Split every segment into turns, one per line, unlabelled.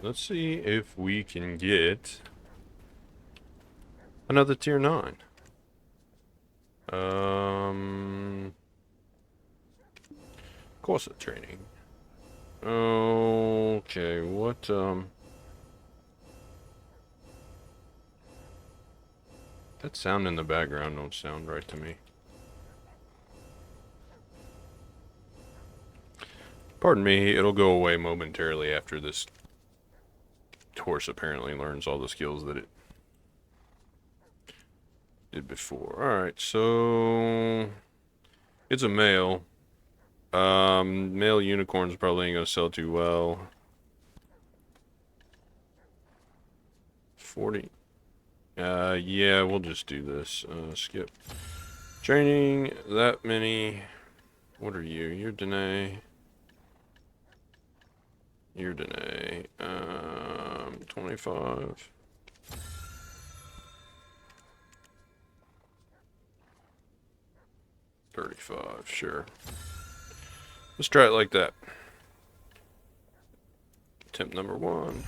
let's see if we can get another tier 9. Corset training. Okay, what, that sound in the background don't sound right to me. Pardon me, it'll go away momentarily after this horse apparently learns all the skills that it did before. Alright, so it's a male. Male unicorns probably ain't gonna sell too well. 40. Yeah, we'll just do this. Skip. Training, that many. What are you? You're Danae. You're Danae. 25. $35, sure. Let's try it like that. Attempt number 1.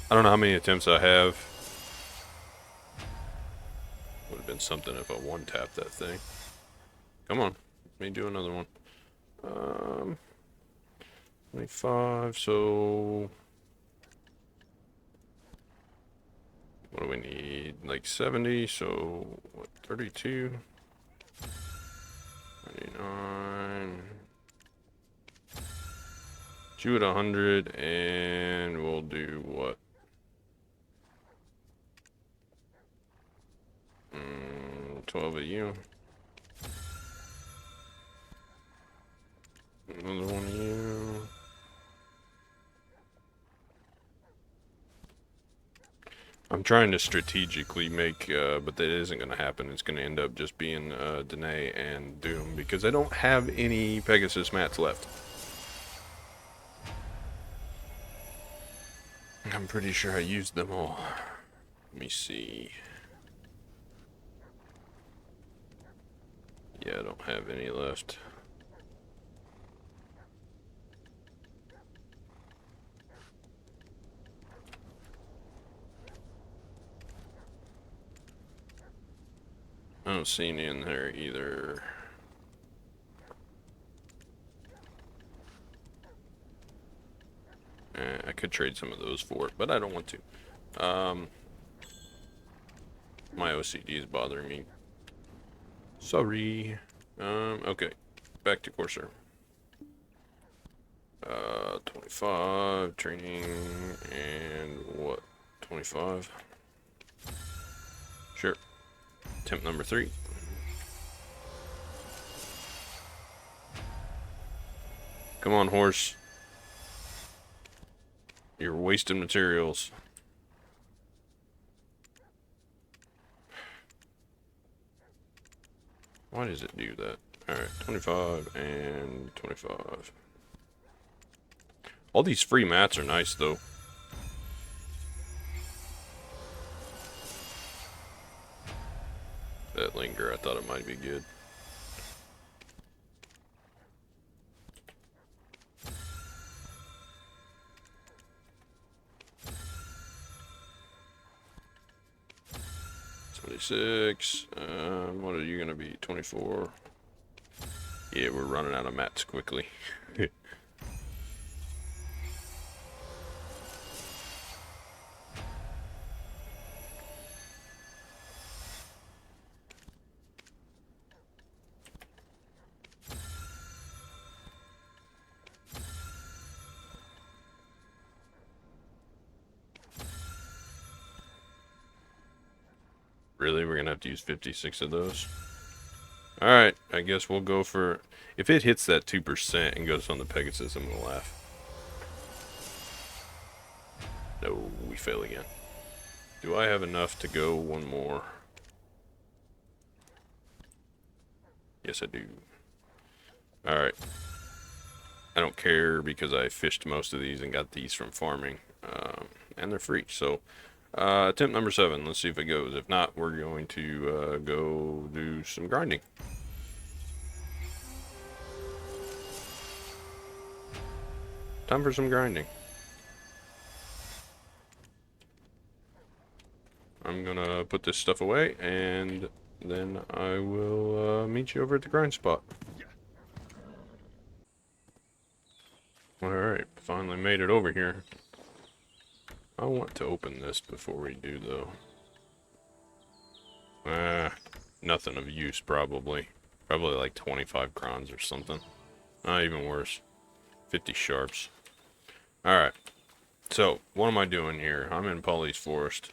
I don't know how many attempts I have. Would have been something if I one-tapped that thing. Come on, let me do another one. 25, so... What do we need? Like 70, so... What, 32? 99... 2 at 100, and we'll do what? 12 at you. Another one of you. I'm trying to strategically make, but that isn't going to happen. It's going to end up just being Danae and Doom, because I don't have any Pegasus mats left. I'm pretty sure I used them all. Let me see. Yeah, I don't have any left. I don't see any in there either. I could trade some of those for it, but I don't want to. My OCD is bothering me. Sorry. Okay. Back to Corsair. 25, training, and what? 25? Sure. Attempt number 3. Come on, horse. You're wasting materials. Why does it do that? Alright, 25 and 25. All these free mats are nice, though. That linger, I thought it might be good. $26. What are you gonna be? 24. Yeah, we're running out of mats quickly. Really? We're gonna have to use 56 of those? Alright, I guess we'll go for... If it hits that 2% and goes on the Pegasus, I'm gonna laugh. No, we fail again. Do I have enough to go one more? Yes, I do. Alright. I don't care because I fished most of these and got these from farming. And they're free, so... attempt number 7. Let's see if it goes. If not, we're going to go do some grinding. Time for some grinding. I'm gonna put this stuff away, and then I will meet you over at the grind spot. Alright, finally made it over here. I want to open this before we do, though. Nothing of use, probably. Probably like 25 crowns or something. Not even worse. 50 sharps. Alright. So, what am I doing here? I'm in Polly's Forest.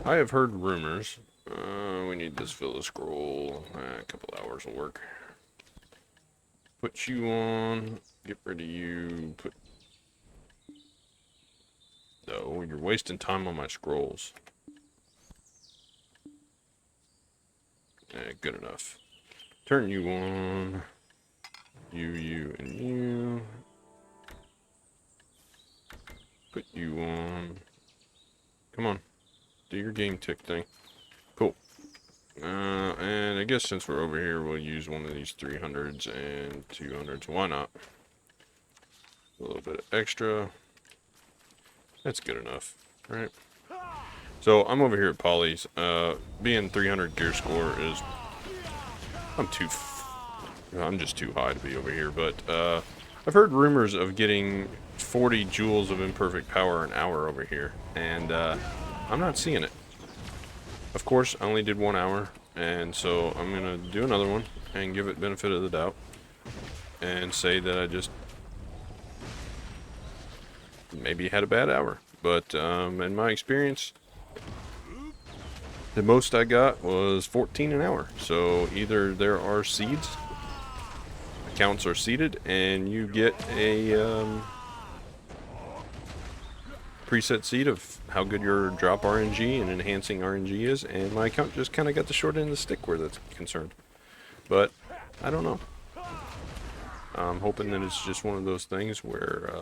I have heard rumors. We need this fill a scroll. A couple hours will work. Put you on. Get rid of you. Put... No, you're wasting time on my scrolls. Good enough. Turn you on. You, and you. Put you on. Come on. Do your game tick thing. Cool. And I guess since we're over here, we'll use one of these 300s and 200s. Why not? A little bit of extra. That's good enough, right? So I'm over here at Polly's. Being 300 gear score is... I'm just too high to be over here, but I've heard rumors of getting 40 joules of imperfect power an hour over here, and I'm not seeing it. Of course, I only did 1 hour, and so I'm gonna do another one and give it benefit of the doubt and say that I just maybe had a bad hour. But in my experience, the most I got was 14 an hour. So either there are seeds, accounts are seeded, and you get a preset seed of how good your drop RNG and enhancing RNG is, and my account just kind of got the short end of the stick where that's concerned. But I don't know. I'm hoping that it's just one of those things where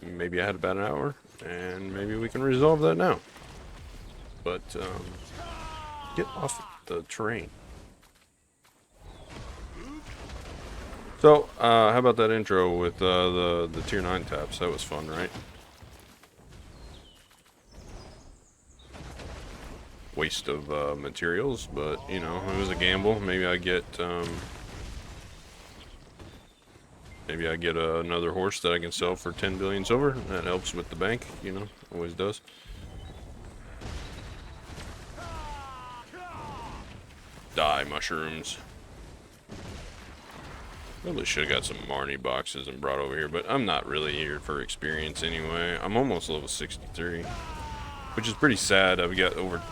maybe I had about an hour, and maybe we can resolve that now. But get off the train. So, how about that intro with the tier 9 taps? That was fun, right? Waste of materials, but, you know, it was a gamble. Maybe I get another horse that I can sell for 10 billion silver. That helps with the bank, you know, always does. Die, mushrooms. Probably should have got some Marnie boxes and brought over here, but I'm not really here for experience anyway. I'm almost level 63, which is pretty sad. I've got over...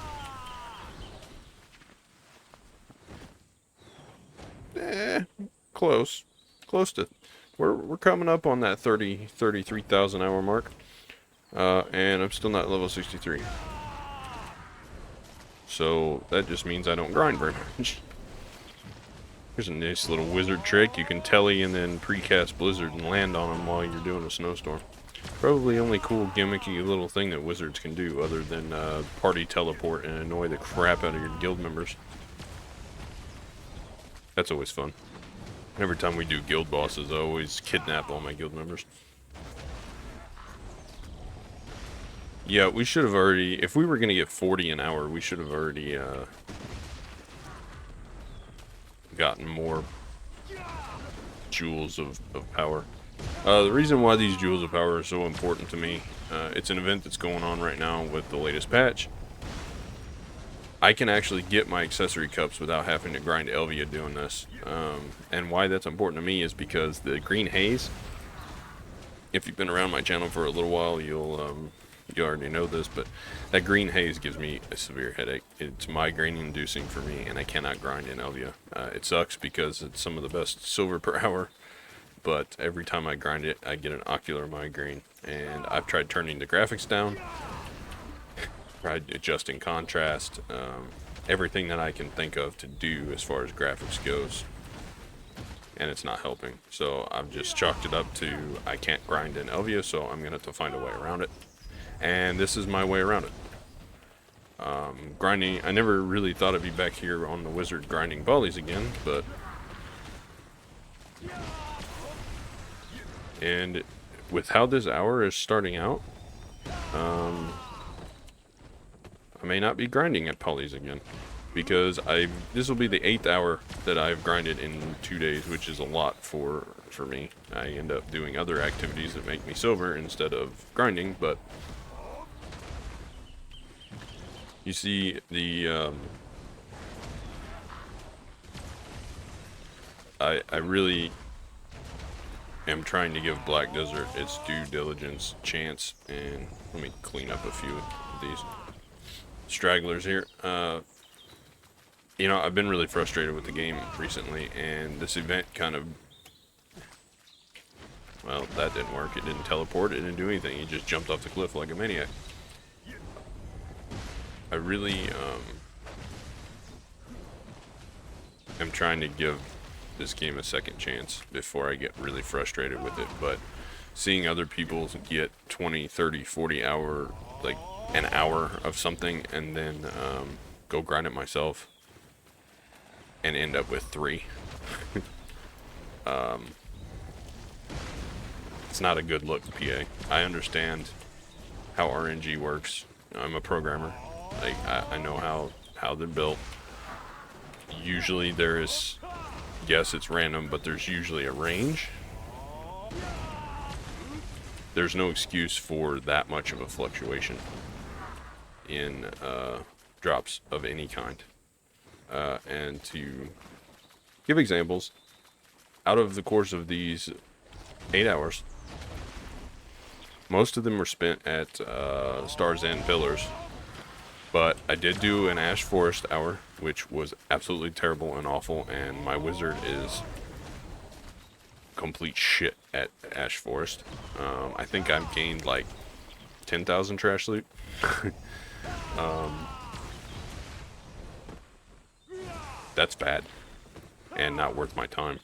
Close. Close to... We're coming up on that 33,000 hour mark, and I'm still not level 63. So that just means I don't grind very much. Here's a nice little wizard trick. You can telly and then precast blizzard and land on them while you're doing a snowstorm. Probably only cool gimmicky little thing that wizards can do other than party teleport and annoy the crap out of your guild members. That's always fun. Every time we do guild bosses, I always kidnap all my guild members. Yeah, we should have already... If we were going to get 40 an hour, we should have already gotten more joules of power. The reason why these joules of power are so important to me, it's an event that's going on right now with the latest patch. I can actually get my accessory cups without having to grind Elvia doing this. And why that's important to me is because the green haze, if you've been around my channel for a little while, you already know this, but that green haze gives me a severe headache. It's migraine inducing for me, and I cannot grind in Elvia. It sucks because it's some of the best silver per hour, but every time I grind it, I get an ocular migraine. And I've tried turning the graphics down, tried adjusting contrast, everything that I can think of to do as far as graphics goes, and it's not helping. So I've just chalked it up to I can't grind in Elvia, so I'm gonna have to find a way around it. And this is my way around it. Grinding, I never really thought I'd be back here on the wizard grinding volleys again, but... And with how this hour is starting out, I may not be grinding at Polly's again, because this will be the 8th hour that I've grinded in 2 days, which is a lot for me. I end up doing other activities that make me silver instead of grinding, but you see the I really am trying to give Black Desert its due diligence chance, and let me clean up a few of these stragglers here. You know, I've been really frustrated with the game recently, and this event kind of, well, that didn't work. It didn't teleport, it didn't do anything. He just jumped off the cliff like a maniac. I really am trying to give this game a second chance before I get really frustrated with it, but seeing other people get 20, 30, 40 hour, like an hour of something, and then go grind it myself and end up with 3. It's not a good look, PA. I understand how RNG works. I'm a programmer. Like, I know how they're built. Usually there is, yes, it's random, but there's usually a range. There's no excuse for that much of a fluctuation in drops of any kind. And to give examples, out of the course of these 8 hours, most of them were spent at Stars and Pillars, but I did do an Ash Forest hour, which was absolutely terrible and awful, and my wizard is complete shit at Ash Forest. I think I've gained like 10,000 trash loot. That's bad and not worth my time.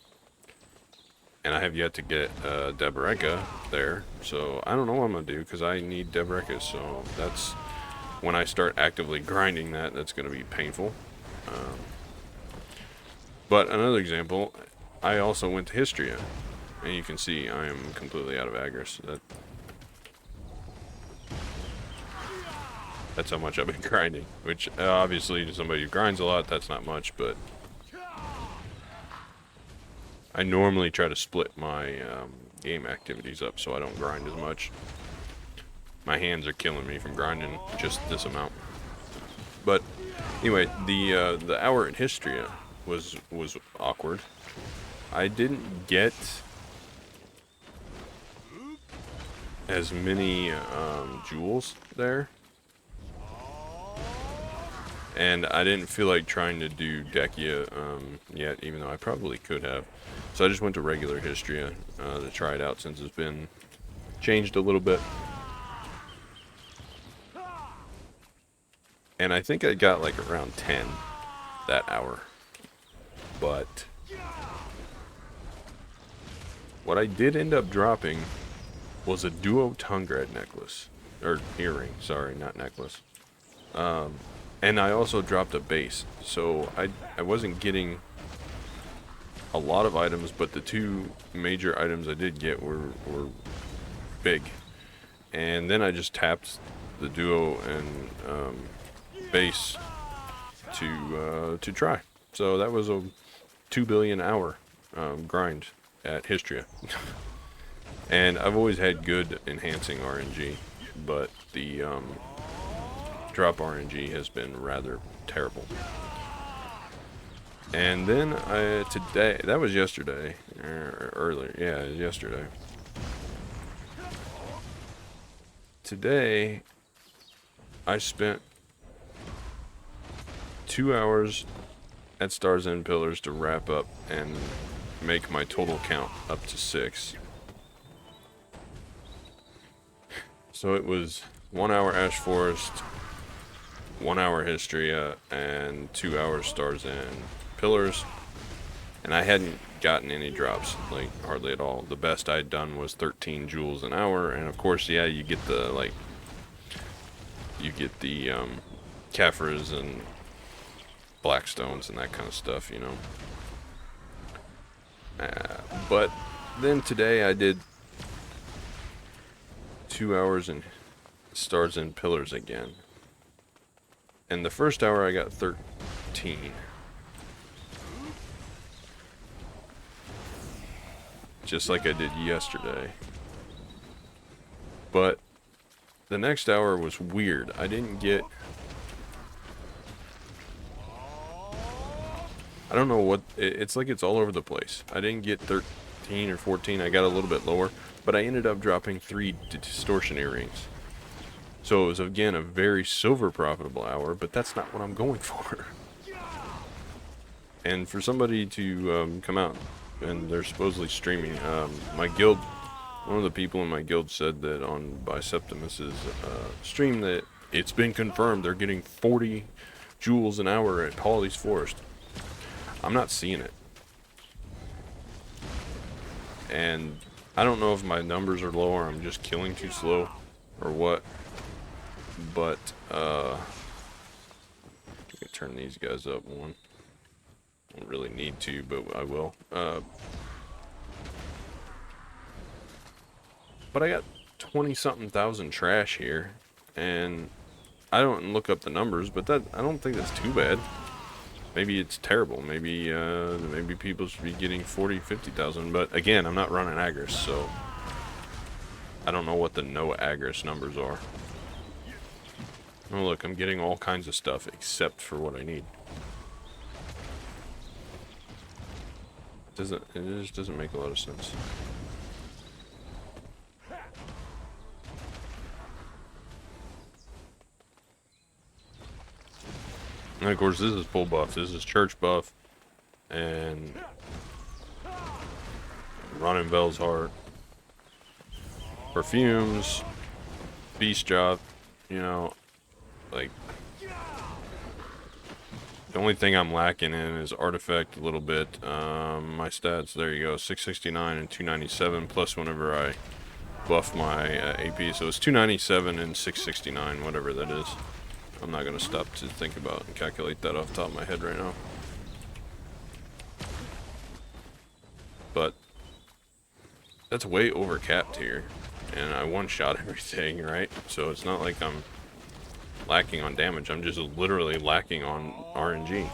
And I have yet to get Deboreka there, so I don't know what I'm going to do, because I need Deboreka, so that's when I start actively grinding that's going to be painful. But another example, I also went to Histria, and you can see I am completely out of Agris. That's how much I've been grinding, which obviously to somebody who grinds a lot, that's not much, but I normally try to split my game activities up so I don't grind as much. My hands are killing me from grinding just this amount. But anyway, the hour in Histria was awkward. I didn't get as many jewels there, and I didn't feel like trying to do Dekia yet, even though I probably could have. So I just went to regular Histria to try it out, since it's been changed a little bit. And I think I got like around 10 that hour. But what I did end up dropping was a duo Tungred necklace. Or earring, sorry, not necklace. And I also dropped a base. So I wasn't getting a lot of items, but the 2 major items I did get were big. And then I just tapped the duo and base to try. So that was a 2 billion hour grind at Histria. And I've always had good enhancing RNG, but the drop RNG has been rather terrible. And then today, that was yesterday, earlier, yeah, it was yesterday. Today, I spent 2 hours at Stars and Pillars to wrap up and make my total count up to 6. So it was 1 hour Ash Forest, 1 hour Histria, and 2 hours Stars and Pillars. And I hadn't gotten any drops, like hardly at all. The best I'd done was 13 jewels an hour, and of course, yeah, you get the Kafirs and Blackstones and that kind of stuff, you know. But then today I did 2 hours in stars and pillars again. And the first hour I got 13. Just like I did yesterday. But the next hour was weird. I didn't get... I don't know what... It's like it's all over the place. I didn't get 13 or 14. I got a little bit lower. But I ended up dropping 3 distortion earrings. So it was, again, a very silver profitable hour. But that's not what I'm going for. And for somebody to come out, and they're supposedly streaming, my guild... One of the people in my guild said that on Biceptimus's stream that it's been confirmed they're getting 40 joules an hour at Polly's Forest. I'm not seeing it. And I don't know if my numbers are low or I'm just killing too slow or what. But, I can turn these guys up one. I don't really need to, but I will. But I got 20-something thousand trash here, and I don't look up the numbers, but I don't think that's too bad. Maybe it's terrible. Maybe maybe people should be getting 40, 50,000. But again, I'm not running Agris, so I don't know what the no Agris numbers are. Oh look, I'm getting all kinds of stuff except for what I need. It just doesn't make a lot of sense. And of course, this is full buff. This is church buff, and running Bell's Heart, perfumes, beast job. You know, like the only thing I'm lacking in is artifact a little bit. My stats, there you go, 669 and 297 plus whenever I buff my AP, so it's 297 and 669, whatever that is. I'm not going to stop to think about and calculate that off the top of my head right now. But that's way over capped here. And I one-shot everything, right? So it's not like I'm lacking on damage. I'm just literally lacking on RNG.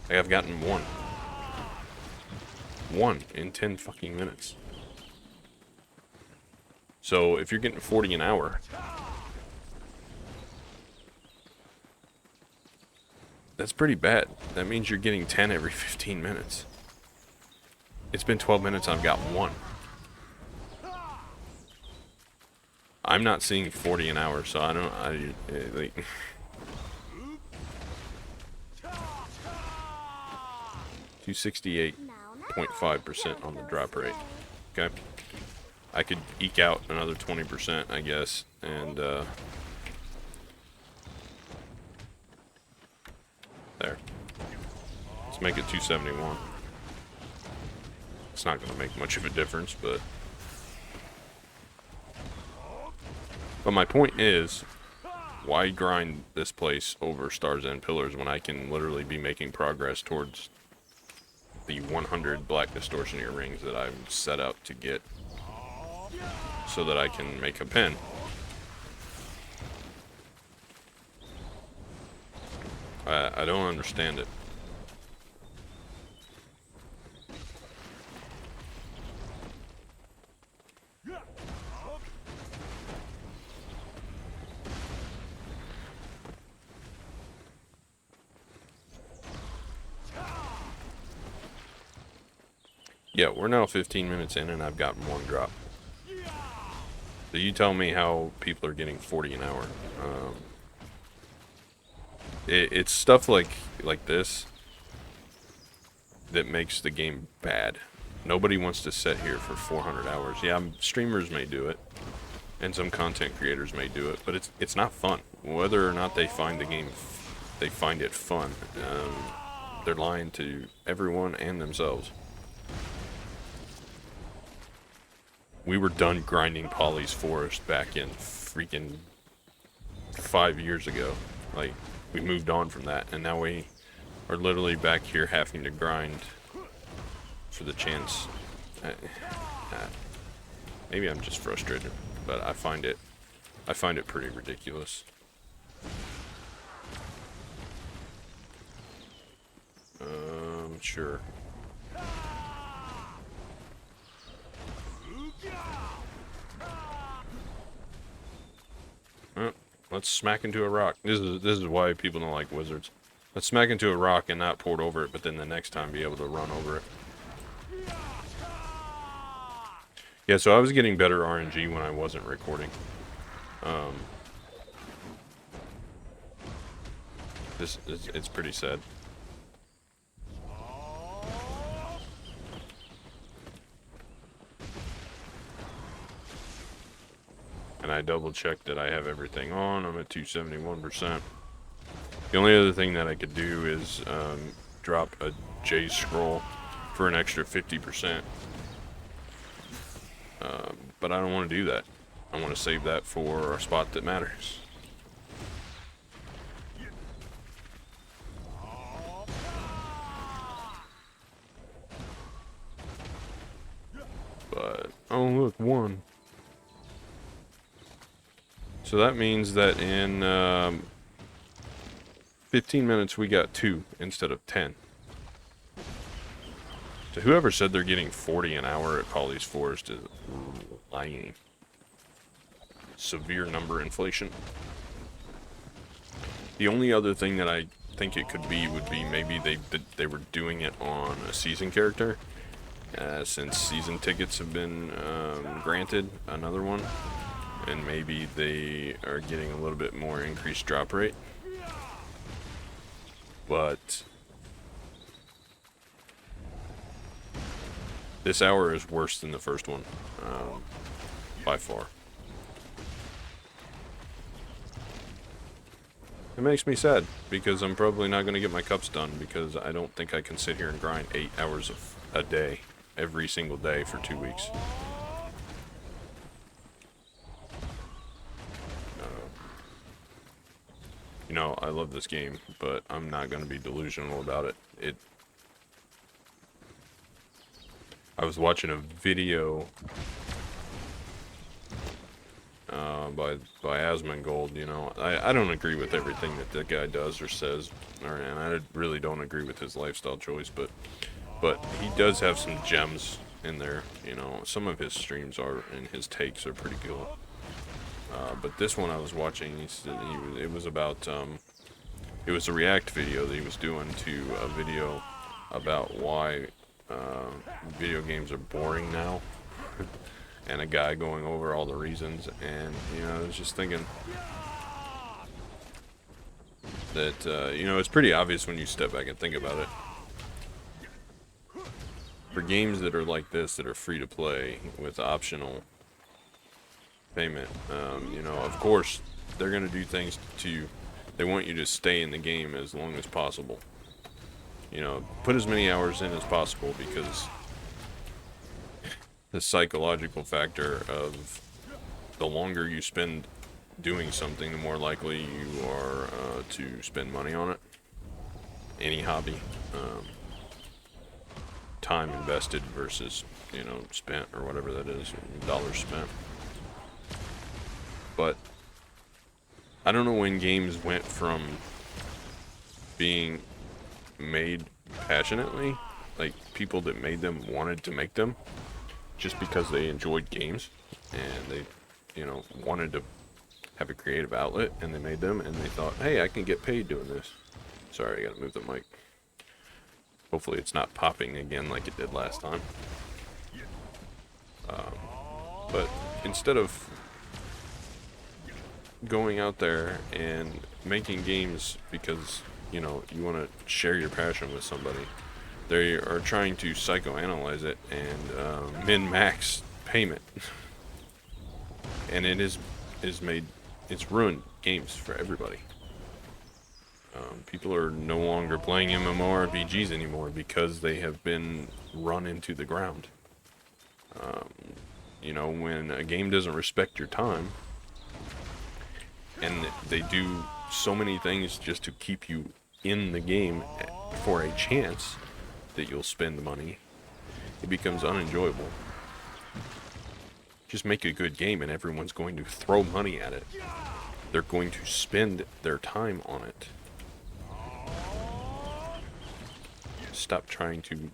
Like I've gotten one. One in 10 fucking minutes. So if you're getting 40 an hour... That's pretty bad. That means you're getting 10 every 15 minutes. It's been 12 minutes, I've got one. I'm not seeing 40 an hour, so like... 268.5% on the drop rate. Okay. I could eke out another 20%, I guess, and, there. Let's make it 271. It's not going to make much of a difference, but my point is, why grind this place over stars and pillars when I can literally be making progress towards the 100 black distortion earrings that I'm set out to get so that I can make a pen. I don't understand it. Yeah, we're now 15 minutes in and I've gotten one drop. So you tell me how people are getting 40 an hour. It's stuff like this that makes the game bad. Nobody wants to sit here for 400 hours. Yeah, streamers may do it, and some content creators may do it, but it's not fun. Whether or not they find the game, they find it fun. They're lying to everyone and themselves. We were done grinding Polly's Forest back in freaking 5 years ago. Like, we moved on from that, and now we are literally back here having to grind for the chance. Maybe I'm just frustrated. but I find it pretty ridiculous. Sure. Let's smack into a rock. This is why people don't like wizards. Let's smack into a rock and not port over it, but then the next time be able to run over it. Yeah, so I was getting better RNG when I wasn't recording. It's pretty sad. And I double checked that I have everything on. I'm at 271%. The only other thing that I could do is drop a J scroll for an extra 50%. But I don't want to do that. I want to save that for a spot that matters. But, oh look, one. So that means that in 15 minutes we got 2 instead of 10. So whoever said they're getting 40 an hour at Polly's Forest is lying. Severe number inflation. The only other thing that I think it could be would be maybe they were doing it on a season character. Since season tickets have been granted another one. And maybe they are getting a little bit more increased drop rate. But this hour is worse than the first one, by far. It makes me sad, because I'm probably not going to get my cups done, because I don't think I can sit here and grind 8 hours a day, every single day for 2 weeks. You know, I love this game, but I'm not going to be delusional about it. I was watching a video by Asmongold. You know, I don't agree with everything that guy does or says, and I really don't agree with his lifestyle choice, but he does have some gems in there. You know, some of his streams are, and his takes are pretty cool. But this one I was watching, it was about, it was a react video that he was doing to a video about why video games are boring now, and a guy going over all the reasons, and, you know, I was just thinking that, you know, it's pretty obvious when you step back and think about it. For games that are like this, that are free to play with optional payment, you know, of course they're going to do things they want you to stay in the game as long as possible. You know, put as many hours in as possible, because the psychological factor of the longer you spend doing something, the more likely you are to spend money on it. Any hobby, time invested versus, you know, spent, or whatever that is, dollars spent. But I don't know when games went from being made passionately, like people that made them wanted to make them just because they enjoyed games and they, you know, wanted to have a creative outlet, and they made them and they thought, hey, I can get paid doing this. Sorry, I gotta move the mic. Hopefully it's not popping again like it did last time. But instead of going out there and making games because, you know, you want to share your passion with somebody, they are trying to psychoanalyze it and min-max payment. And it's ruined games for everybody. People are no longer playing MMORPGs anymore because they have been run into the ground. You know, when a game doesn't respect your time, and they do so many things just to keep you in the game for a chance that you'll spend money, it becomes unenjoyable. Just make a good game and everyone's going to throw money at it. They're going to spend their time on it. Stop trying to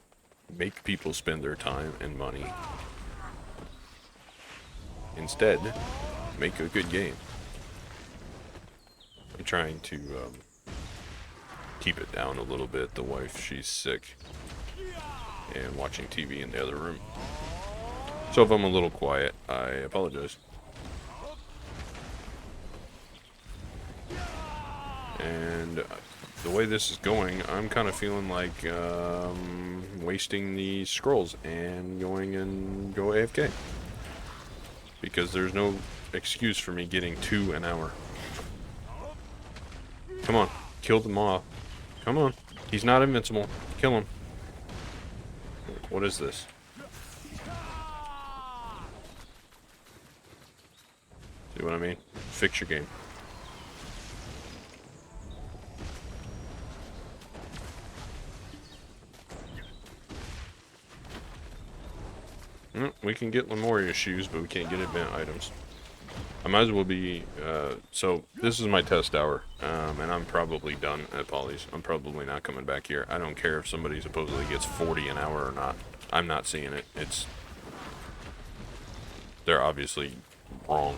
make people spend their time and money. Instead, make a good game. I'm trying to keep it down a little bit. The wife, she's sick and watching TV in the other room. So if I'm a little quiet, I apologize. And the way this is going, I'm kind of feeling like wasting the scrolls and go AFK. Because there's no excuse for me getting 2 an hour. Come on, kill them all. Come on, he's not invincible. Kill him. What is this? See what I mean? Fix your game. We can get Lemuria shoes, but we can't get event items. I might as well be, so this is my test hour, and I'm probably done at Polly's. I'm probably not coming back here. I don't care if somebody supposedly gets 40 an hour or not. I'm not seeing it. They're obviously wrong.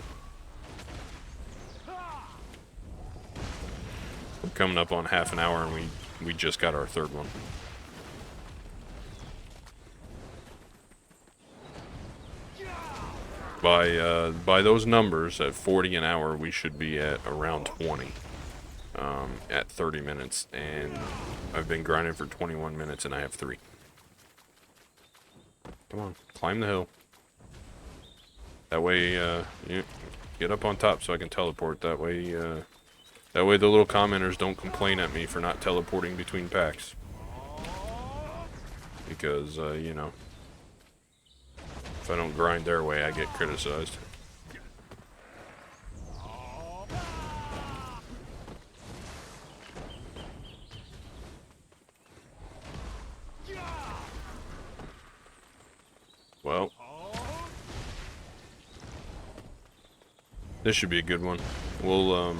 We're coming up on half an hour, and we just got our 3rd one. By those numbers, at 40 an hour, we should be at around 20 at 30 minutes, and I've been grinding for 21 minutes, and I have 3. Come on, climb the hill. That way, you get up on top so I can teleport. That way the little commenters don't complain at me for not teleporting between packs. Because, you know, if I don't grind their way, I get criticized. Well, this should be a good one. We'll,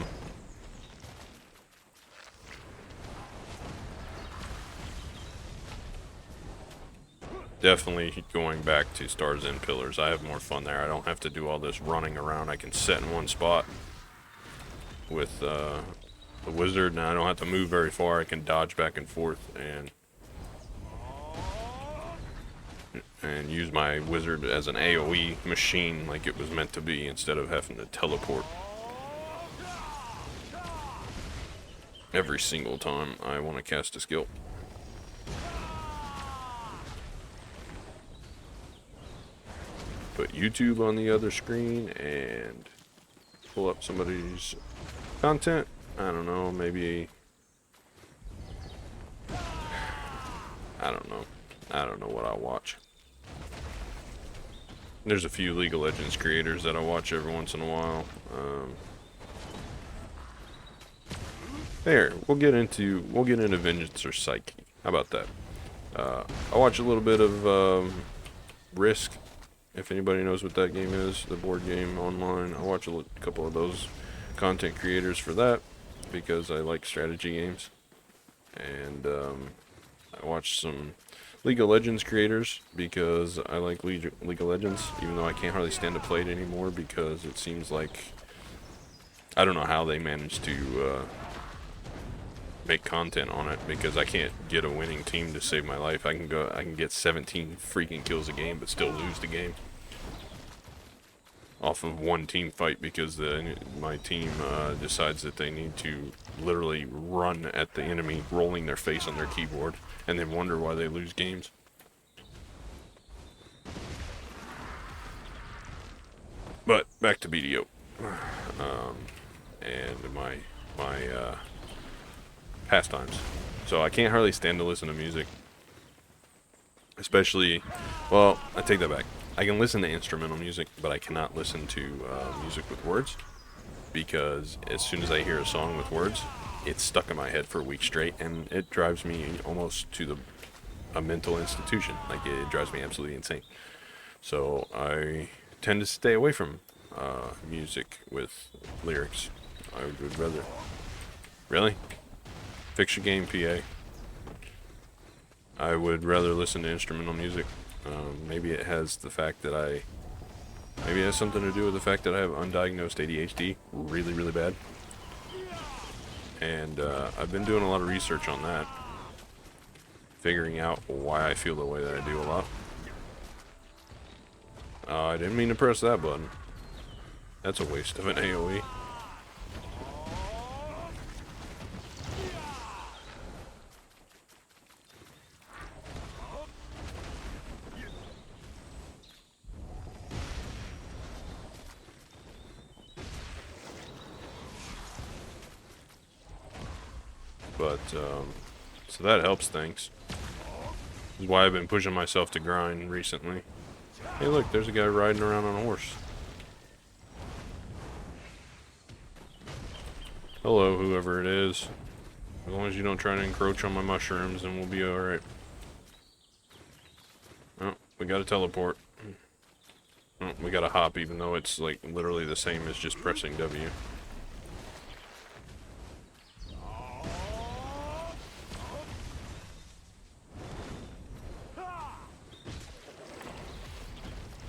definitely going back to Stars and Pillars. I have more fun there. I don't have to do all this running around. I can sit in one spot with the wizard, and I don't have to move very far. I can dodge back and forth and use my wizard as an AoE machine like it was meant to be, instead of having to teleport every single time I want to cast a skill. Put YouTube on the other screen and pull up somebody's content. I don't know, maybe, I don't know what I'll watch. There's a few League of Legends creators that I watch every once in a while. We'll get into Vengeance or Psyche. How about that? I watch a little bit of Risk. If anybody knows what that game is, the board game online, I watch a couple of those content creators for that, because I like strategy games. And I watch some League of Legends creators because I like League of Legends, even though I can't hardly stand to play it anymore, because it seems like, I don't know how they manage to make content on it, because I can't get a winning team to save my life. I can get 17 freaking kills a game but still lose the game off of one team fight, because my team decides that they need to literally run at the enemy, rolling their face on their keyboard, and then wonder why they lose games. But back to BDO and my pastimes. So I can't hardly stand to listen to music, especially, well, I take that back. I can listen to instrumental music, but I cannot listen to music with words, because as soon as I hear a song with words, it's stuck in my head for a week straight, and it drives me almost to a mental institution. Like, it drives me absolutely insane. So I tend to stay away from music with lyrics. I would rather. Really? Fix your game, PA. I would rather listen to instrumental music. Maybe it has the fact that maybe it has something to do with the fact that I have undiagnosed ADHD really, really bad. And I've been doing a lot of research on that. Figuring out why I feel the way that I do a lot. I didn't mean to press that button. That's a waste of an AoE. But, so that helps things. This is why I've been pushing myself to grind recently. Hey look, there's a guy riding around on a horse. Hello, whoever it is. As long as you don't try to encroach on my mushrooms, then we'll be alright. Oh, we gotta teleport. Oh, we gotta hop, even though it's like literally the same as just pressing W.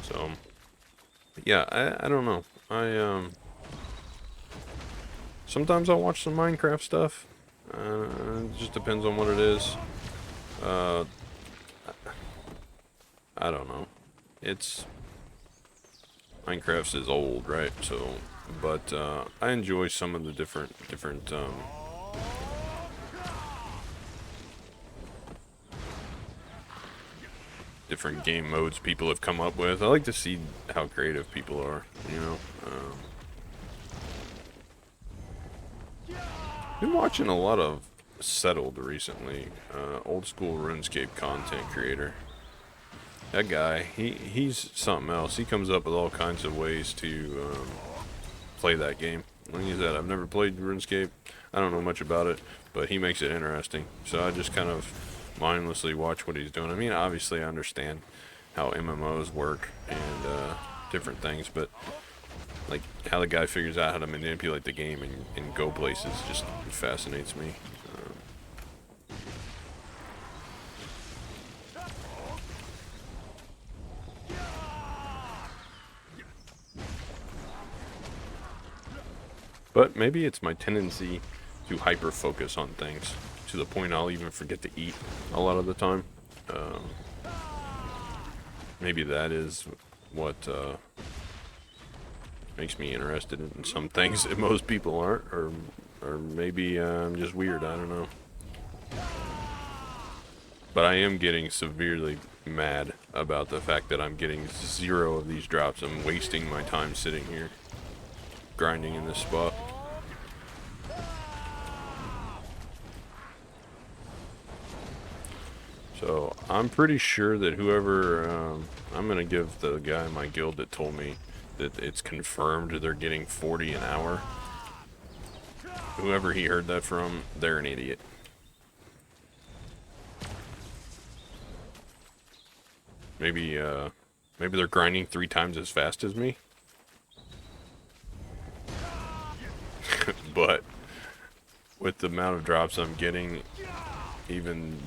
So, yeah, I don't know. Sometimes I'll watch some Minecraft stuff. It just depends on what it is. I don't know. Minecraft is old, right? So, but I enjoy some of the different game modes people have come up with. I like to see how creative people are, you know. Been watching a lot of Settled recently, old school RuneScape content creator. That guy, he's something else. He comes up with all kinds of ways to play that game. Like I said, I've never played RuneScape. I don't know much about it, but he makes it interesting. So I just kind of mindlessly watch what he's doing. I mean, obviously I understand how MMOs work and different things, but like how the guy figures out how to manipulate the game and go places just fascinates me. But maybe it's my tendency to hyper focus on things to the point I'll even forget to eat a lot of the time. Maybe that is what makes me interested in some things that most people aren't, or maybe I'm just weird, I don't know. But I am getting severely mad about the fact that I'm getting 0 of these drops. I'm wasting my time sitting here, grinding in this spot. So, I'm pretty sure that whoever, I'm gonna give the guy in my guild that told me that it's confirmed they're getting 40 an hour. Whoever he heard that from, they're an idiot. Maybe they're grinding 3 times as fast as me. But with the amount of drops I'm getting, even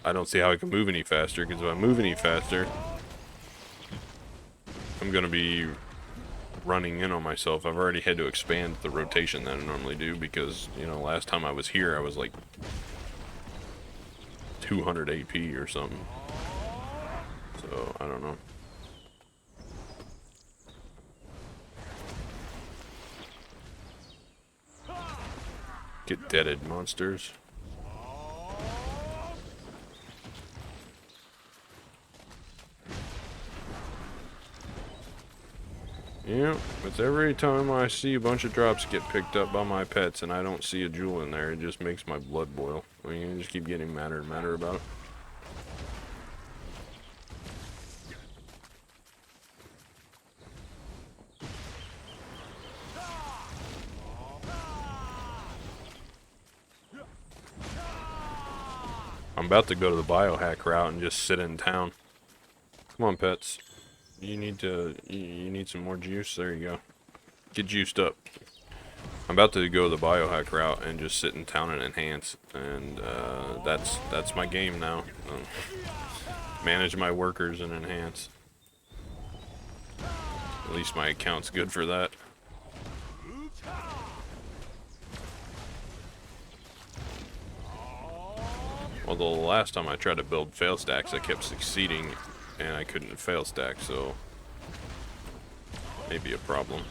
I don't see how I can move any faster, because if I move any faster, I'm gonna be running in on myself. I've already had to expand the rotation that I normally do, because, you know, last time I was here I was like 200 AP or something. So, I don't know. Get deaded, monsters. Yeah, it's every time I see a bunch of drops get picked up by my pets and I don't see a jewel in there, it just makes my blood boil. I mean, I just keep getting madder and madder about it. I'm about to go to the biohack route and just sit in town. Come on, pets. You need some more juice. There you go. Get juiced up. I'm about to go the biohack route and just sit in town and enhance, and that's my game now. Manage my workers and enhance. At least my account's good for that. Although the last time I tried to build fail stacks, I kept succeeding, and I couldn't fail stack, so maybe a problem.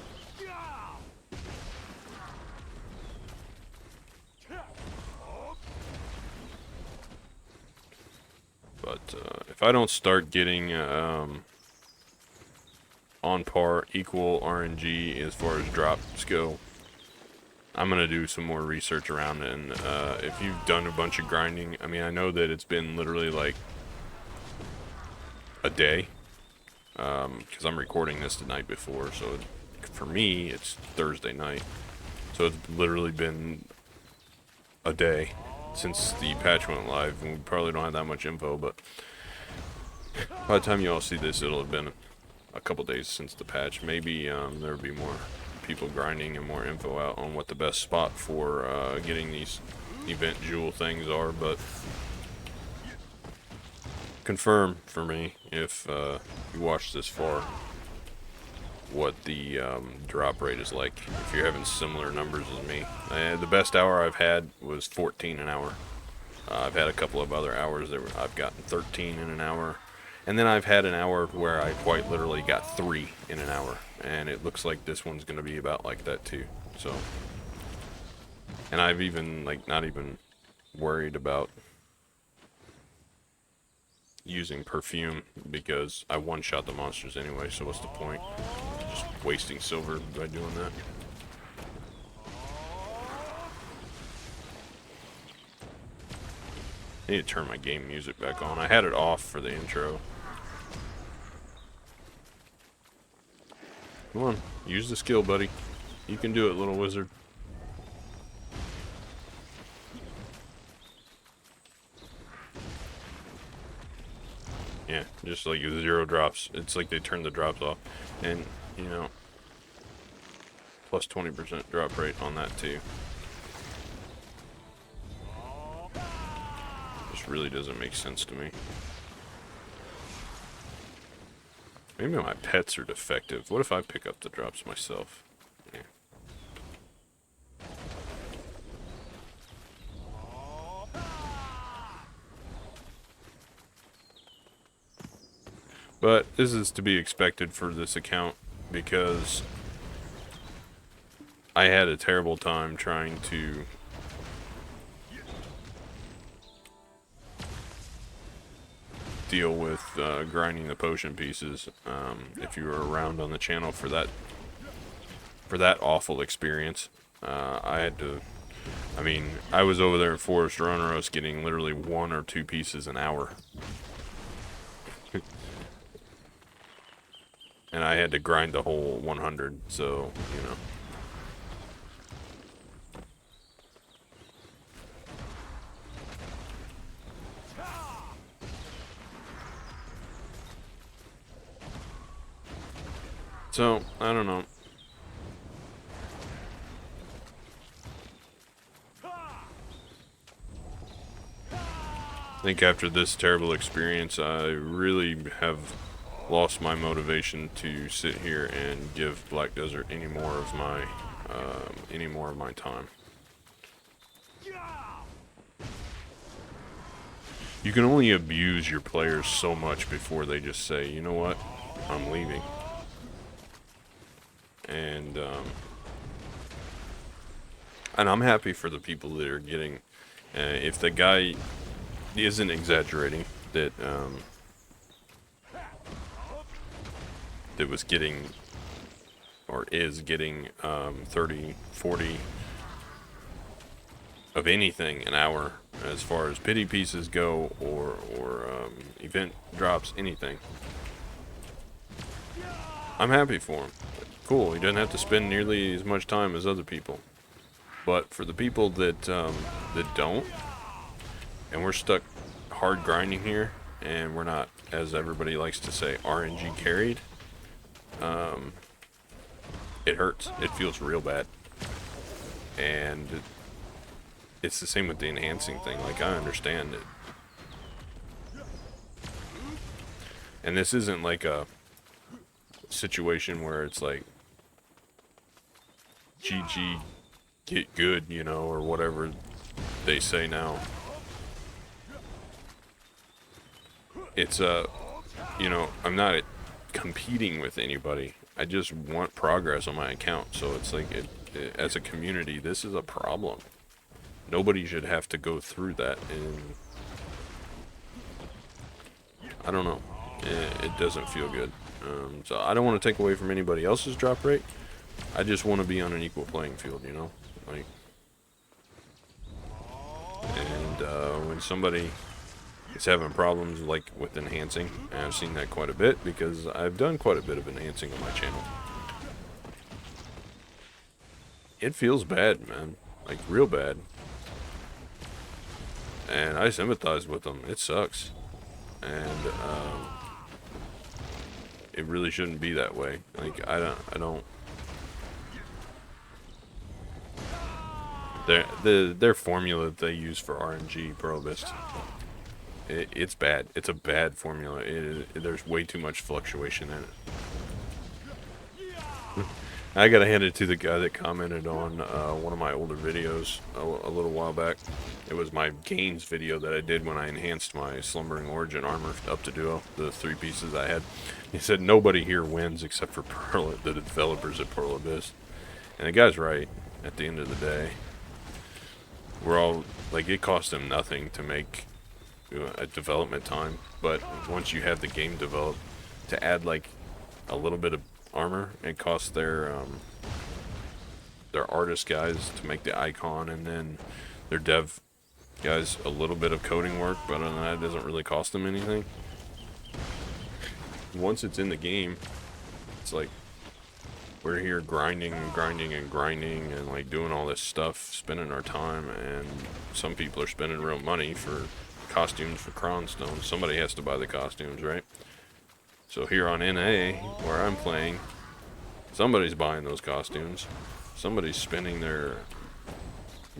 But if I don't start getting on par, equal RNG as far as drops go, I'm gonna do some more research around it. And if you've done a bunch of grinding, I mean, I know that it's been literally like a day, because I'm recording this the night before, so for me it's Thursday night, so it's literally been a day since the patch went live, and we probably don't have that much info, but by the time you all see this, it'll have been a couple days since the patch. Maybe there'll be more people grinding and more info out on what the best spot for getting these event jewel things are, but confirm for me if you watch this far what the drop rate is like, if you're having similar numbers as me. The best hour I've had was 14 an hour. I've had a couple of other hours that I've gotten 13 in an hour, and then I've had an hour where I quite literally got 3 in an hour, and it looks like this one's going to be about like that too. So, and I've even like not even worried about using perfume because I one-shot the monsters anyway, so what's the point? Just wasting silver by doing that. I need to turn my game music back on. I had it off for the intro. Come on, use the skill, buddy. You can do it, little wizard. Yeah, just like 0 drops. It's like they turned the drops off. And, you know, plus 20% drop rate on that too. This really doesn't make sense to me. Maybe my pets are defective. What if I pick up the drops myself? Yeah. But this is to be expected for this account because I had a terrible time trying to deal with grinding the potion pieces. If you were around on the channel for that awful experience, I had to. I mean, I was over there at Forest Runneros getting literally 1 or 2 pieces an hour. And I had to grind the whole 100, so, you know. So, I don't know. I think after this terrible experience, I really have lost my motivation to sit here and give Black Desert any more of my time. You can only abuse your players so much before they just say, you know what, I'm leaving. And I'm happy for the people that are getting, if the guy isn't exaggerating, that that was getting, or is getting 30, 40 of anything an hour as far as pity pieces go, or event drops, anything. I'm happy for him. Cool, he doesn't have to spend nearly as much time as other people. But for the people that that don't, and we're stuck hard grinding here, and we're not, as everybody likes to say, RNG carried, it hurts. It feels real bad. And it's the same with the enhancing thing. Like, I understand it. And this isn't like a situation where it's like, GG, get good, you know, or whatever they say now. It's, you know, I'm not competing with anybody. I just want progress on my account. So it's like, as a community, this is a problem. Nobody should have to go through that, and I don't know. It doesn't feel good. So I don't want to take away from anybody else's drop rate. I just want to be on an equal playing field, you know? Like, and when somebody is having problems like with enhancing, and I've seen that quite a bit because I've done quite a bit of enhancing on my channel. It feels bad, man. Like, real bad. And I sympathize with them. It sucks. And it really shouldn't be that way. Like, I don't. Their formula that they use for RNG Prohibist, it's bad. It's a bad formula. There's way too much fluctuation in it. I gotta hand it to the guy that commented on one of my older videos a little while back. It was my gains video that I did when I enhanced my Slumbering Origin armor up to Duo, the 3 pieces I had. He said nobody here wins except for the developers at Pearl Abyss. And the guy's right. At the end of the day, we're all, like, it costs them nothing to make a development time, but once you have the game developed, to add like a little bit of armor, it costs their artist guys to make the icon, and then their dev guys a little bit of coding work, but other than that, it doesn't really cost them anything. Once it's in the game, it's like we're here grinding and grinding and grinding and like doing all this stuff, spending our time, and some people are spending real money for costumes for Cronstone. Somebody has to buy the costumes, right? So here on NA, where I'm playing, somebody's buying those costumes. Somebody's spending their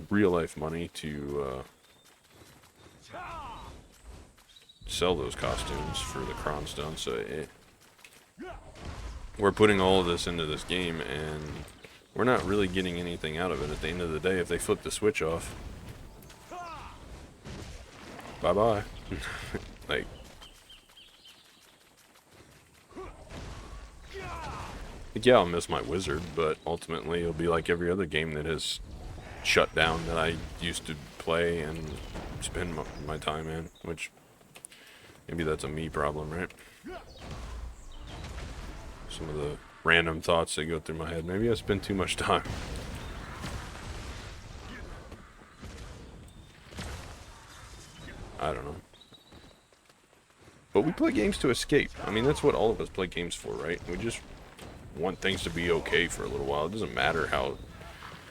real-life money to sell those costumes for the Cronstone. So we're putting all of this into this game, and we're not really getting anything out of it. At the end of the day, if they flip the switch off, bye-bye. Like, yeah, I'll miss my wizard, but ultimately it'll be like every other game that has shut down that I used to play and spend my time in, which maybe that's a me problem, right? Some of the random thoughts that go through my head. Maybe I spend too much time. I don't know. But we play games to escape. I mean, that's what all of us play games for, right? We just want things to be okay for a little while. It doesn't matter how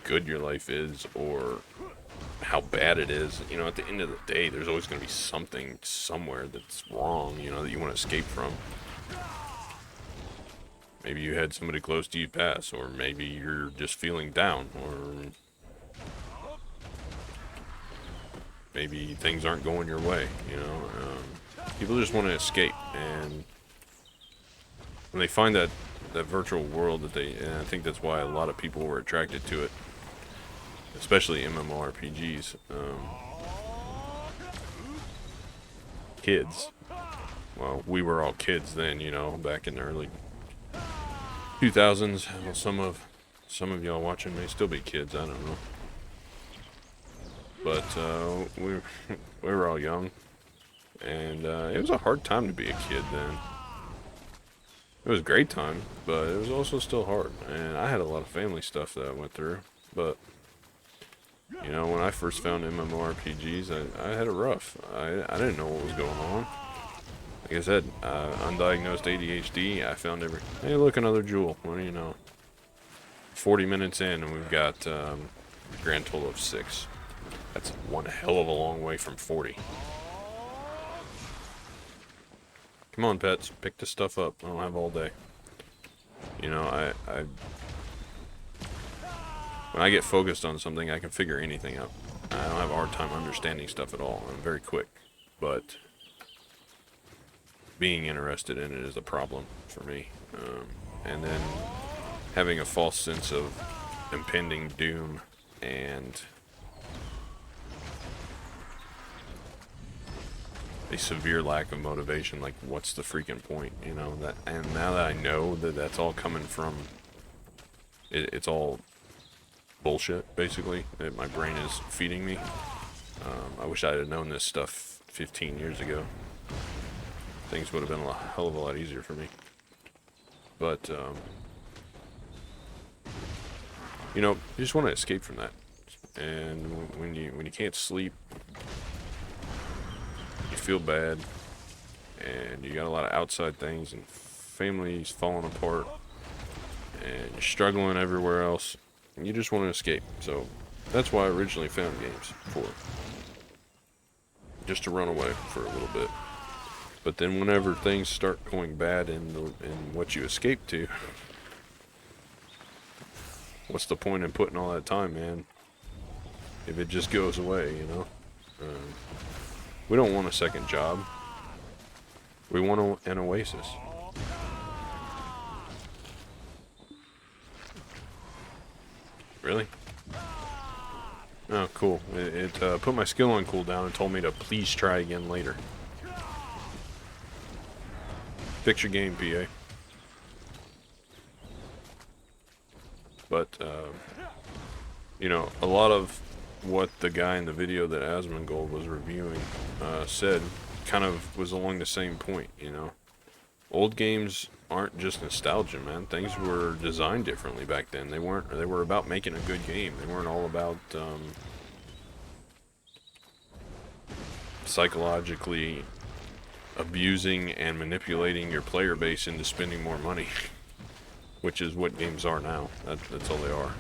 good your life is or how bad it is. You know, at the end of the day, there's always going to be something somewhere that's wrong, you know, that you want to escape from. Maybe you had somebody close to you pass, or maybe you're just feeling down, or maybe things aren't going your way, you know. People just want to escape, and when they find that virtual world and I think that's why a lot of people were attracted to it, especially MMORPGs. Kids. Well, we were all kids then, you know, back in the early 2000s. Well, some of y'all watching may still be kids. I don't know. But we were all young, and it was a hard time to be a kid then. It was a great time, but it was also still hard, and I had a lot of family stuff that I went through. But you know, when I first found MMORPGs, I had it rough. I didn't know what was going on. Like I said, undiagnosed ADHD. I found hey, look, another jewel. What do you know? 40 minutes in, and we've got a grand total of 6. That's one hell of a long way from 40. Come on, pets. Pick this stuff up. I don't have all day. You know, when I get focused on something, I can figure anything out. I don't have a hard time understanding stuff at all. I'm very quick, but being interested in it is a problem for me. And then having a false sense of impending doom and a severe lack of motivation, like what's the freaking point, you know? That, and now that I know that that's all coming from it's all bullshit, basically, that my brain is feeding me. I wish I had known this stuff 15 years ago. Things would have been a hell of a lot easier for me. But you know, you just want to escape from that. And when you can't sleep, you feel bad, and you got a lot of outside things, and family's falling apart, and you're struggling everywhere else, and you just want to escape. So that's why I originally found games, for just to run away for a little bit. But then whenever things start going bad in what you escape to, what's the point in putting all that time, man? If it just goes away, you know? We don't want a second job. We want an oasis. Really? Oh, cool. It put my skill on cooldown and told me to please try again later. Fix your game, PA. But, you know, a lot of what the guy in the video that Asmongold was reviewing said kind of was along the same point, you know. Old games aren't just nostalgia, man. Things were designed differently back then. They were about making a good game. They weren't all about psychologically abusing and manipulating your player base into spending more money, which is what games are now. That's all they are.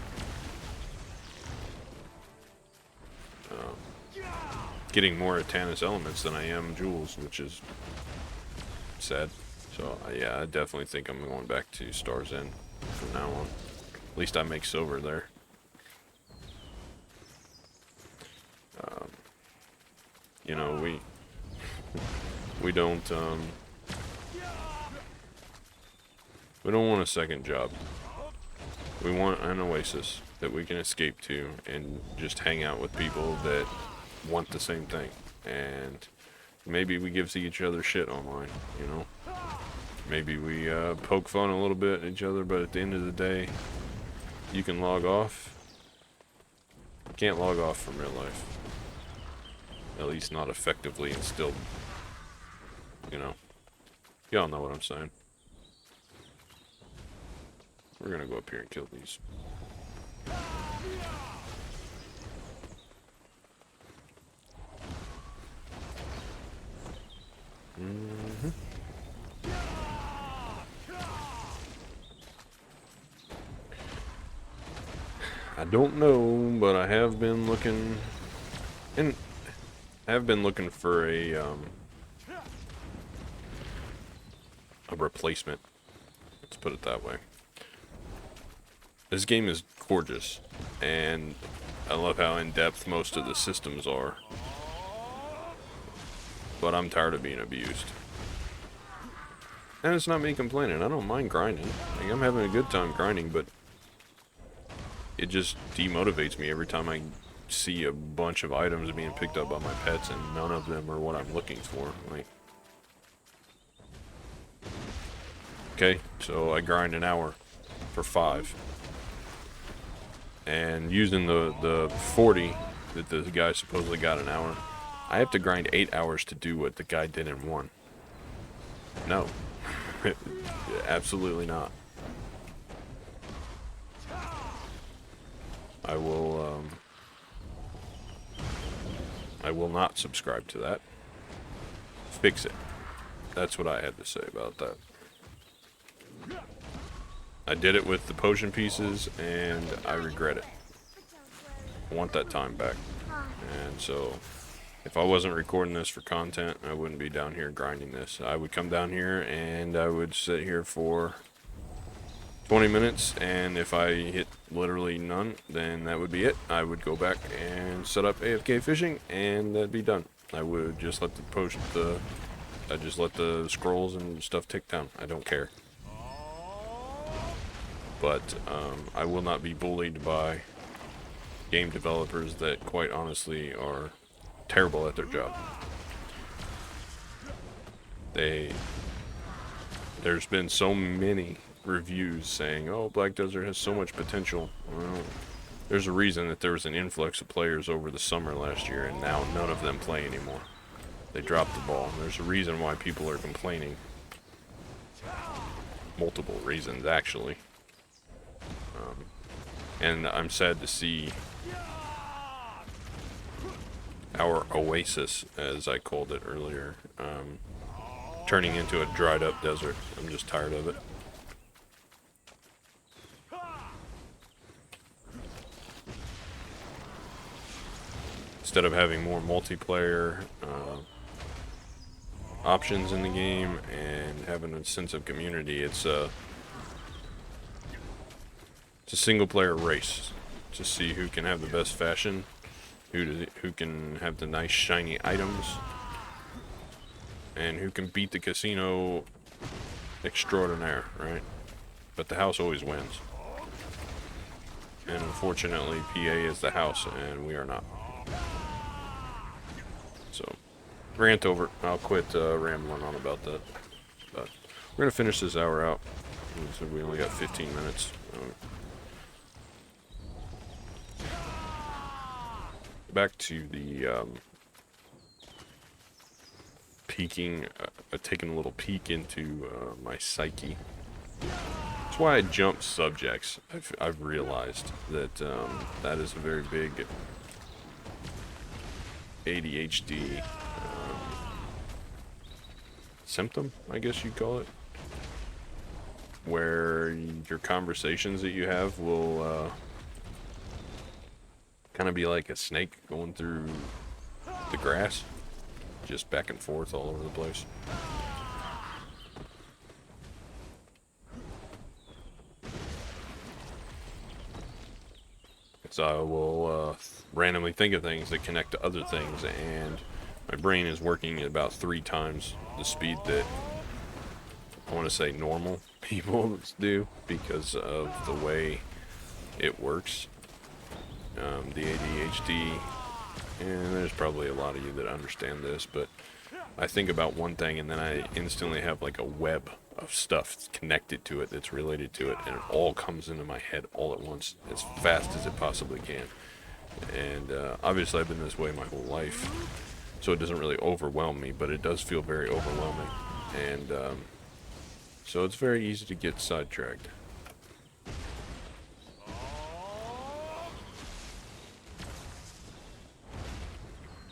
Getting more Atanis elements than I am jewels, which is sad. So yeah, I definitely think I'm going back to Star's End from now on. At least I make silver there. You know, we don't want a second job. We want an oasis that we can escape to and just hang out with people that want the same thing. And maybe we give each other shit online, you know? Maybe we poke fun a little bit at each other, but at the end of the day, you can log off. You can't log off from real life. At least not effectively, and still, you know, y'all know what I'm saying. We're gonna go up here and kill these. I don't know, but I have been looking, and I have been looking for a replacement. Let's put it that way. This game is gorgeous, and I love how in-depth most of the systems are. But I'm tired of being abused. And it's not me complaining. I don't mind grinding. Like, I'm having a good time grinding, but it just demotivates me every time I see a bunch of items being picked up by my pets and none of them are what I'm looking for. Like, okay, so I grind an hour for 5. And using the 40 that the guy supposedly got an hour, I have to grind 8 hours to do what the guy did in 1. No. Absolutely not. I will not subscribe to that. Fix it. That's what I had to say about that. I did it with the potion pieces, and I regret it. I want that time back. And so, if I wasn't recording this for content, I wouldn't be down here grinding this. I would come down here, and I would sit here for 20 minutes, and if I hit literally none, then that would be it. I would go back and set up AFK fishing, and that'd be done. I would just let I just let the scrolls and stuff tick down. I don't care. But I will not be bullied by game developers that quite honestly are terrible at their job. There's been so many reviews saying, oh, Black Desert has so much potential. Well, there's a reason that there was an influx of players over the summer last year, and now none of them play anymore. They dropped the ball. There's a reason why people are complaining. Multiple reasons, actually. And I'm sad to see our oasis, as I called it earlier, turning into a dried up desert. I'm just tired of it. Instead of having more multiplayer options in the game and having a sense of community, it's a single player race to see who can have the best fashion, who can have the nice shiny items, and who can beat the casino extraordinaire, right? But the house always wins. And unfortunately, PA is the house, and we are not. So, rant over. I'll quit rambling on about that. But we're going to finish this hour out. So we only got 15 minutes. Back to the peeking, taking a little peek into my psyche. That's why I jump subjects. I've realized that that is a very big ADHD symptom, I guess you'd call it, where your conversations that you have will kind of be like a snake going through the grass, just back and forth all over the place. So I will randomly think of things that connect to other things, and my brain is working at about 3 times the speed that I want to say normal people do, because of the way it works. The ADHD, and there's probably a lot of you that understand this, but I think about one thing and then I instantly have like a web of stuff connected to it that's related to it, and it all comes into my head all at once as fast as it possibly can. And obviously I've been this way my whole life, so it doesn't really overwhelm me, but it does feel very overwhelming. And so it's very easy to get sidetracked.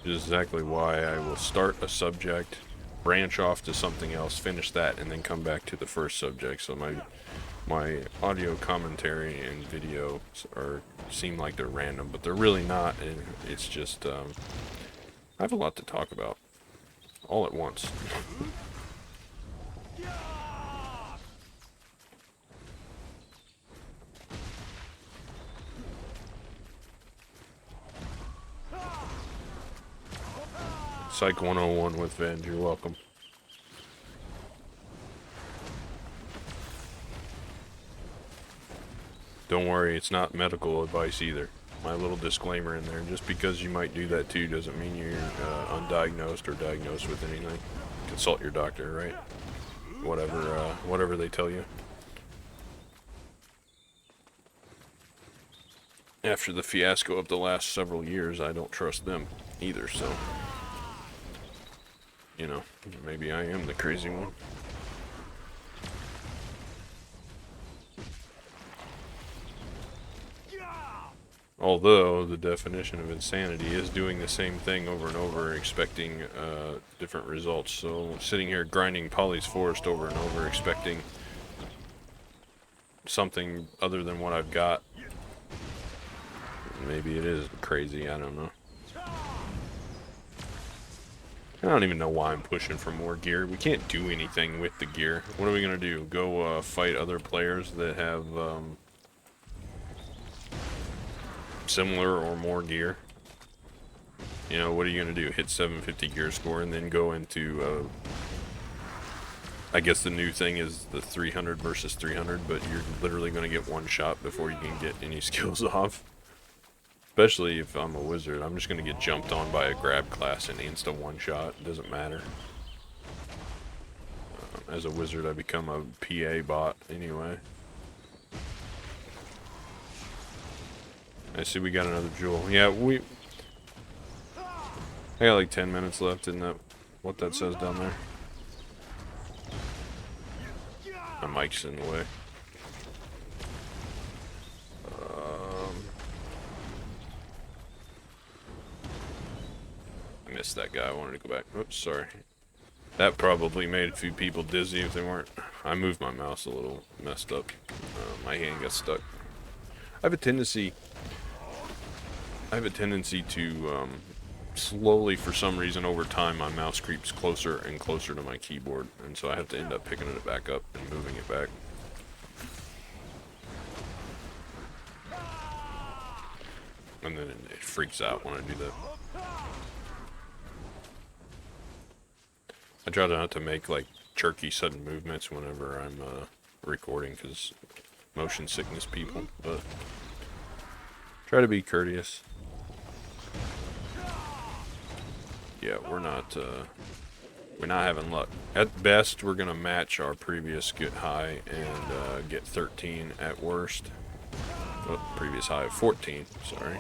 Which is exactly why I will start a subject, branch off to something else, finish that, and then come back to the first subject. So my audio commentary and video seem like they're random, but they're really not. And it's just I have a lot to talk about all at once. Psych 101 with Venge, you're welcome. Don't worry, it's not medical advice either. My little disclaimer in there, just because you might do that too doesn't mean you're undiagnosed or diagnosed with anything. Consult your doctor, right? Whatever they tell you. After the fiasco of the last several years, I don't trust them either, so... You know, maybe I am the crazy one. Although, the definition of insanity is doing the same thing over and over, expecting different results. So, sitting here grinding Polly's Forest over and over, expecting something other than what I've got. Maybe it is crazy, I don't know. I don't even know why I'm pushing for more gear. We can't do anything with the gear. What are we gonna do? Go fight other players that have similar or more gear? You know, what are you gonna do? Hit 750 gear score and then go into I guess the new thing is the 300 versus 300, but you're literally gonna get one shot before you can get any skills off. Especially if I'm a wizard, I'm just gonna get jumped on by a grab class and insta one shot. It doesn't matter. As a wizard, I become a PA bot anyway. I see we got another jewel. Yeah, I got like 10 minutes left, isn't that what that says down there? My mic's in the way. I missed that guy. I wanted to go back. Oops, sorry. That probably made a few people dizzy if they weren't. I moved my mouse a little messed up. My hand got stuck. I have a tendency to slowly, for some reason, over time, my mouse creeps closer and closer to my keyboard, and so I have to end up picking it back up and moving it back. And then it freaks out when I do that. I try not to make like jerky sudden movements whenever I'm recording, because motion sickness people, but try to be courteous. Yeah, we're not having luck. At best, we're gonna match our previous get high and get 13 at worst. Oh, previous high of 14, sorry.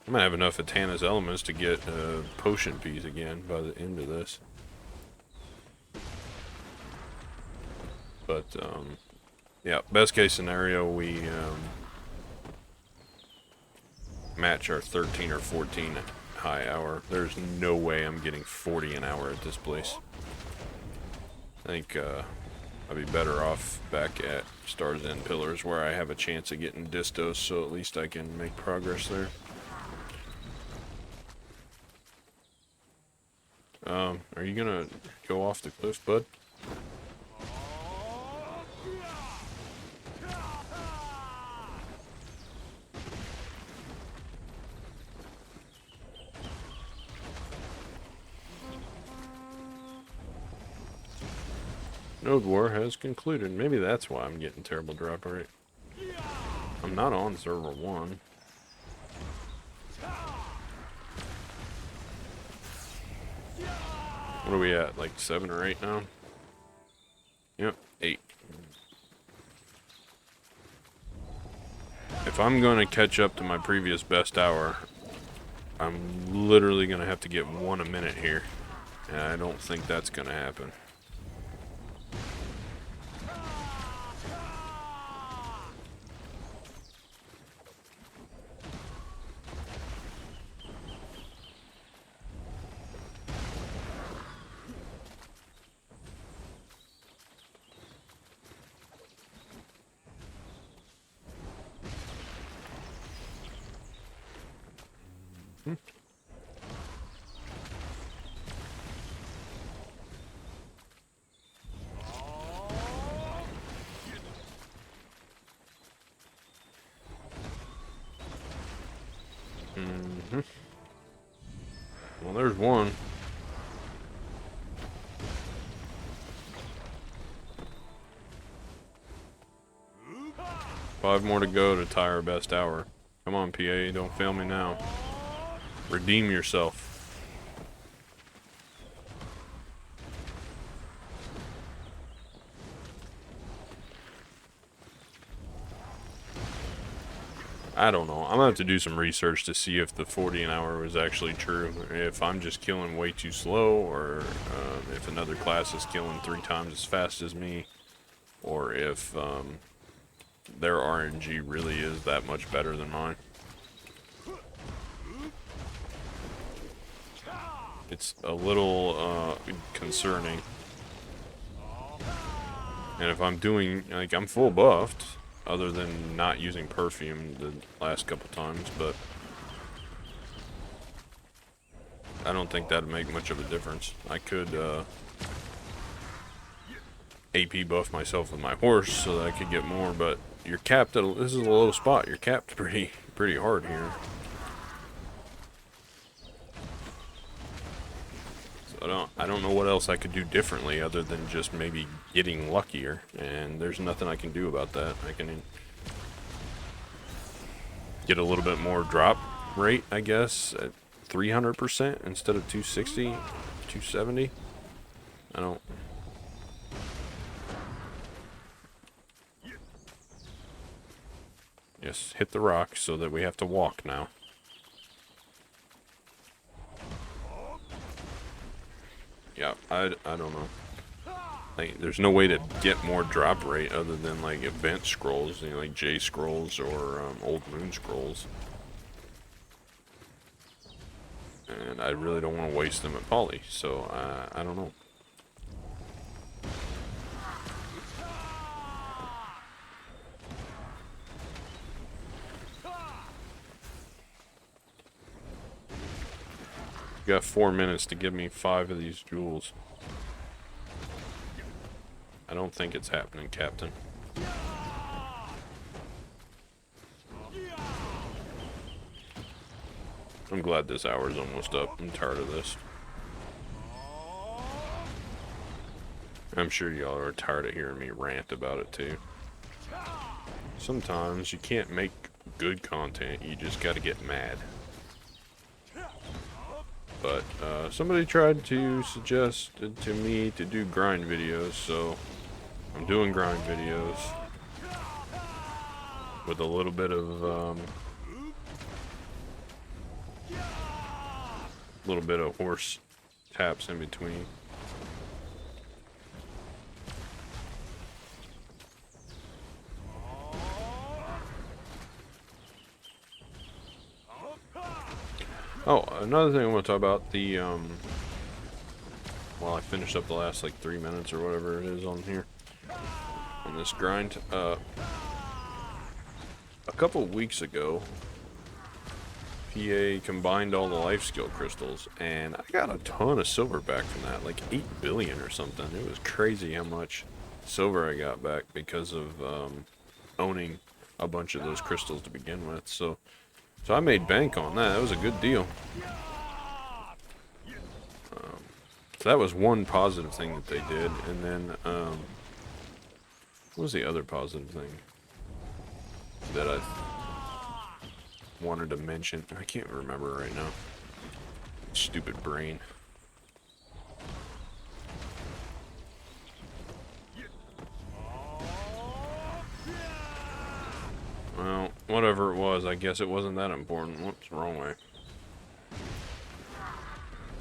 I'm gonna have enough of Tana's elements to get potion piece again by the end of this. But, yeah, best case scenario, we match our 13 or 14 high hour. There's no way I'm getting 40 an hour at this place. I think I'd be better off back at Stars End Pillars, where I have a chance of getting distos, so at least I can make progress there. Are you gonna go off the cliff, bud? Node war has concluded. Maybe that's why I'm getting terrible drop rate. I'm not on server 1. What are we at? Like 7 or 8 now? Yep, 8. If I'm going to catch up to my previous best hour, I'm literally going to have to get 1 a minute here. And I don't think that's going to happen. Well, there's one. Five more to go to tie our best hour. Come on, PA, don't fail me now. Redeem yourself. I don't know. I'm gonna have to do some research to see if the 40 an hour was actually true. If I'm just killing way too slow, or if another class is killing 3 times as fast as me, or if their RNG really is that much better than mine. It's a little concerning. And if I'm doing, like, I'm full buffed, other than not using perfume the last couple times, but I don't think that'd make much of a difference. I could AP buff myself with my horse so that I could get more, but you're capped at this is a low spot. You're capped pretty hard here. So I don't know what else I could do differently other than just maybe getting luckier, and there's nothing I can do about that. I can get a little bit more drop rate, I guess, at 300% instead of 260, 270. I don't. Yes, hit the rock so that we have to walk now. Yeah, I don't know. Like, there's no way to get more drop rate other than like event scrolls, you know, like J scrolls or old moon scrolls. And I really don't want to waste them at Poly, so I don't know. You got 4 minutes to give me 5 of these jewels. I don't think it's happening, Captain. I'm glad this hour's almost up. I'm tired of this. I'm sure y'all are tired of hearing me rant about it too. Sometimes you can't make good content, you just gotta get mad. But somebody tried to suggest to me to do grind videos, so I'm doing grind videos with a little bit of horse taps in between. Oh, another thing I want to talk about, the well, I finished up the last like 3 minutes or whatever it is on here on this grind. A couple weeks ago, PA combined all the life skill crystals, and I got a ton of silver back from that, like 8 billion or something. It was crazy how much silver I got back because of owning a bunch of those crystals to begin with. So I made bank on that. That was a good deal. So that was one positive thing that they did, and then what was the other positive thing that I wanted to mention? I can't remember right now. Stupid brain. Well, whatever it was, I guess it wasn't that important. Whoops, wrong way.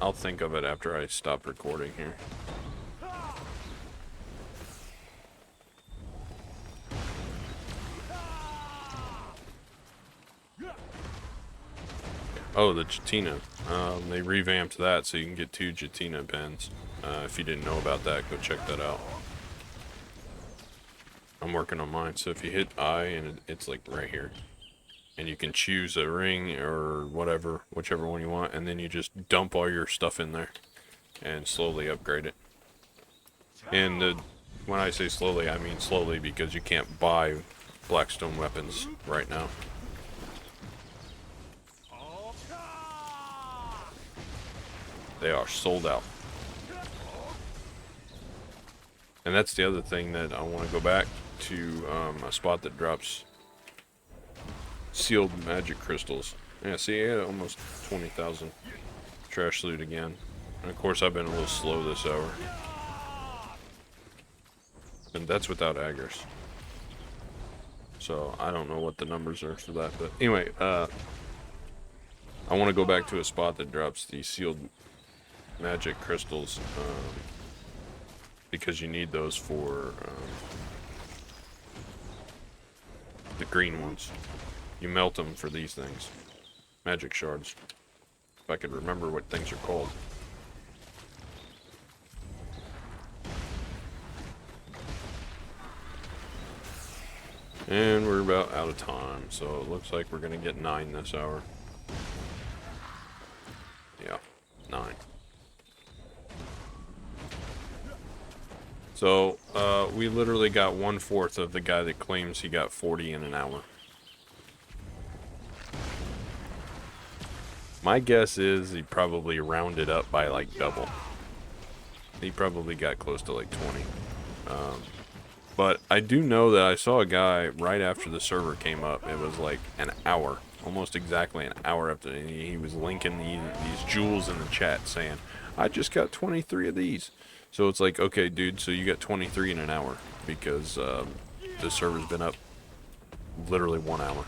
I'll think of it after I stop recording here. Oh, the Jatina. They revamped that so you can get 2 Jatina pens. If you didn't know about that, go check that out. I'm working on mine, so if you hit I and it's like right here. And you can choose a ring or whatever, whichever one you want, and then you just dump all your stuff in there and slowly upgrade it. And when I say slowly, I mean slowly because you can't buy Blackstone weapons right now. They are sold out. And that's the other thing that I want to go back to, a spot that drops sealed magic crystals. Yeah, see, I had almost 20,000 trash loot again. And of course, I've been a little slow this hour. And that's without aggers. So, I don't know what the numbers are for that. But anyway, I want to go back to a spot that drops the sealed magic crystals. Because you need those for the green ones. You melt them for these things. Magic shards. If I could remember what things are called. And we're about out of time, so it looks like we're gonna get 9 this hour. Yeah, 9. So, we literally got 1/4 of the guy that claims he got 40 in an hour. My guess is he probably rounded up by like double. He probably got close to like 20. But I do know that I saw a guy right after the server came up. It was like an hour, almost exactly an hour after. He was linking these jewels in the chat saying, I just got 23 of these. So it's like, okay, dude, so you got 23 in an hour because the server's been up literally 1 hour.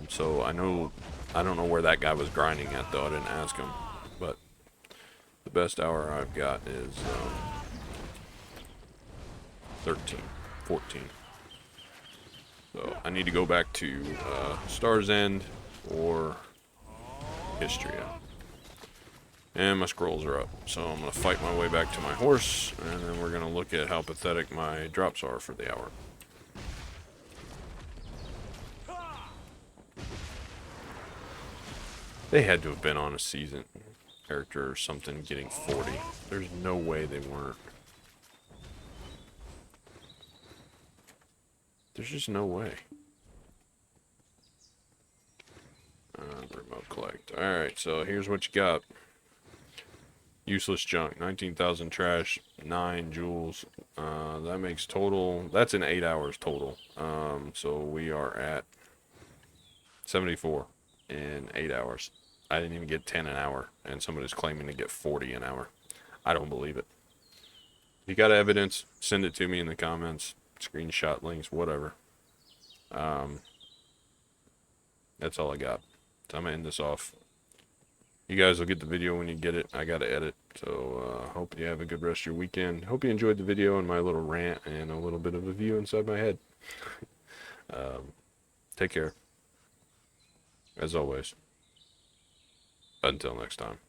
So I don't know where that guy was grinding at though. I didn't ask him, but the best hour I've got is 13, 14. So I need to go back to Star's End or Histria. And my scrolls are up. So I'm going to fight my way back to my horse, and then we're going to look at how pathetic my drops are for the hour. They had to have been on a season character or something getting 40. There's no way they weren't. There's just no way. Remote collect. Alright, so here's what you got. Useless junk. 19,000 trash. 9 jewels. That makes total. That's in 8 hours total. So we are at 74 in 8 hours. I didn't even get 10 an hour, and somebody's claiming to get 40 an hour. I don't believe it. If you got evidence, send it to me in the comments. Screenshot links, whatever. That's all I got. So I'm gonna end this off. You guys will get the video when you get it. I gotta edit. So hope you have a good rest of your weekend. Hope you enjoyed the video and my little rant and a little bit of a view inside my head. Take care. As always. Until next time.